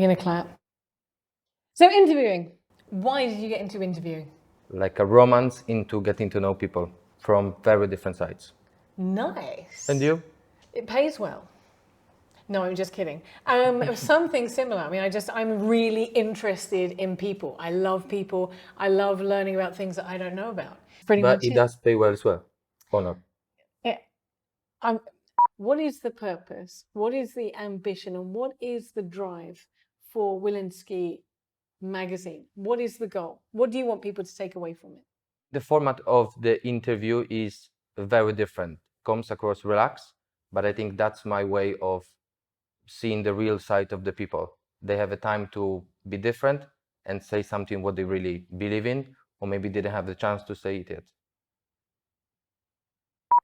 You're going to clap. So interviewing. Why did you get into interviewing? Like a romance into getting to know people from very different sides. Nice. And you? It pays well. No, I'm just kidding. Something similar. I mean, I'm really interested in people. I love people. I love learning about things that I don't know about. Pretty But much it does pay well as well, or not? Yeah. What is the purpose? What is the ambition? And what is the drive for Willinsky Magazine? What is the goal? What do you want people to take away from it? The format of the interview is very different. Comes across relaxed, but I think that's my way of seeing the real side of the people. They have a time to be different and say something what they really believe in, or maybe didn't have the chance to say it yet.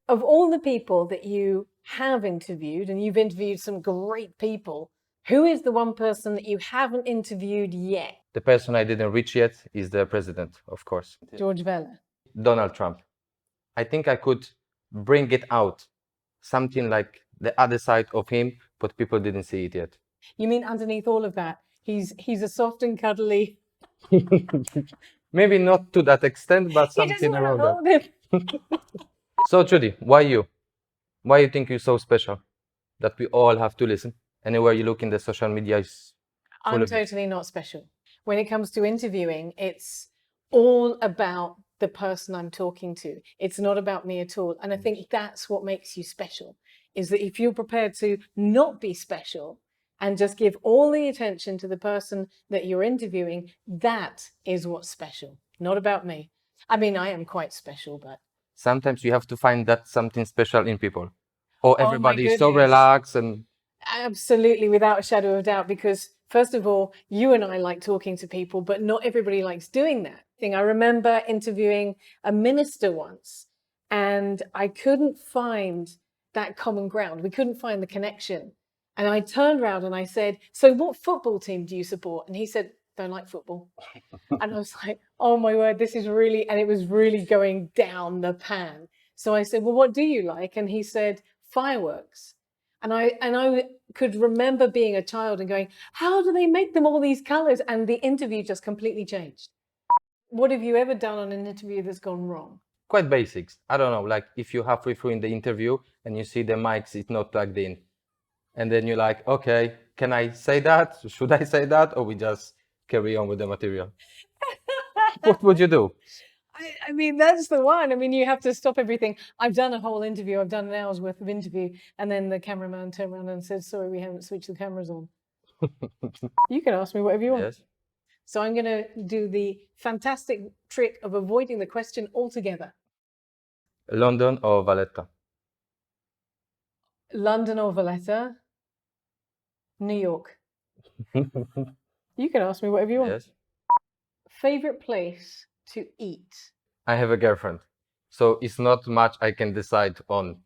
Of all the people that you have interviewed, and you've interviewed some great people, who is the one person that you haven't interviewed yet? The person I didn't reach yet is the president, of course. George Vella. Donald Trump. I think I could bring it out, something like the other side of him, but people didn't see it yet. You mean underneath all of that, he's a soft and cuddly... Maybe not to that extent, but something around that. So Trudy, why you? Why you think you're so special that we all have to listen? Anywhere you look in the social media is I'm totally not special. When it comes to interviewing, it's all about the person I'm talking to. It's not about me at all. And I think that's what makes you special, is that if you're prepared to not be special and just give all the attention to the person that you're interviewing, that is what's special, not about me. I mean, I am quite special, but... Sometimes you have to find that something special in people. Or everybody is so relaxed and... Absolutely, without a shadow of doubt, because first of all, you and I like talking to people, but not everybody likes doing that. I remember interviewing a minister once, and I couldn't find that common ground. We couldn't find the connection. And I turned around and I said, so what football team do you support? And he said, don't like football. And I was like, oh my word, this is really, and it was really going down the pan. So I said, well, what do you like? And he said, fireworks. And I could remember being a child and going, how do they make them all these colors? And the interview just completely changed. What have you ever done on an interview that's gone wrong? Quite basics. I don't know, like if you're halfway through in the interview and you see the mics, it's not plugged in. And then you're like, okay, can I say that? Should I say that? Or we just carry on with the material? What would you do? I mean, that's the one. I mean, you have to stop everything. I've done a whole interview. I've done an hour's worth of interview. And then the cameraman turned around and said, sorry, we haven't switched the cameras on. You can ask me whatever you want. Yes. So I'm going to do the fantastic trick of avoiding the question altogether. London or Valletta? London or Valletta? New York. You can ask me whatever you want. Yes. Favorite place to eat? I have a girlfriend, so it's not much I can decide on.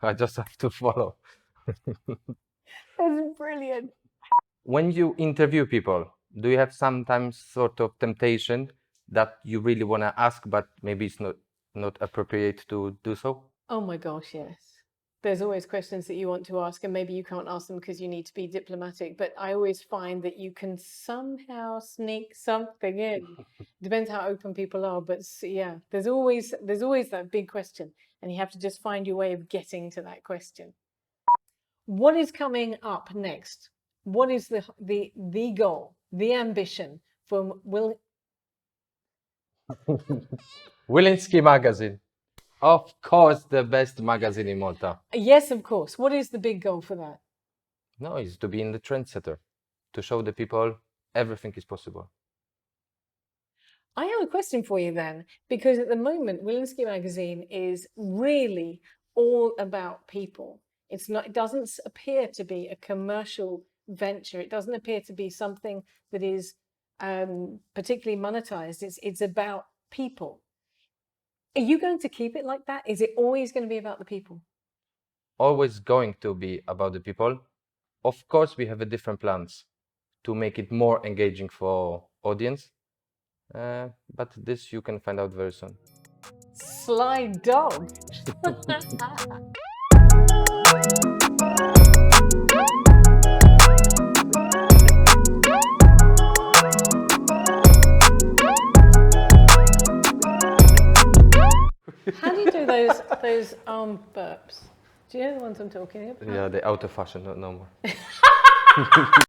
I just have to follow. That's brilliant. When you interview people, do you have sometimes sort of temptation that you really want to ask, but maybe it's not appropriate to do so? Oh my gosh, yes. There's always questions that you want to ask, and maybe you can't ask them because you need to be diplomatic, but I always find that you can somehow sneak something in. Depends how open people are, but yeah, there's always that big question, and you have to just find your way of getting to that question. What is coming up next? What is the goal, the ambition for Willinsky Magazine. Of course, the best magazine in Malta. Yes, of course. What is the big goal for that? No, it's to be in the trendsetter, to show the people everything is possible. I have a question for you then, because at the moment, Willinsky Magazine is really all about people. It's not. It doesn't appear to be a commercial venture. It doesn't appear to be something that is particularly monetized. It's about people. Are you going to keep it like that? Is it always going to be about the people? Always going to be about the people. Of course, we have a different plans to make it more engaging for audience. But this you can find out very soon. Sly dog. How do you do those arm burps? Do you know the ones I'm talking about? Yeah, they're out of fashion, no more.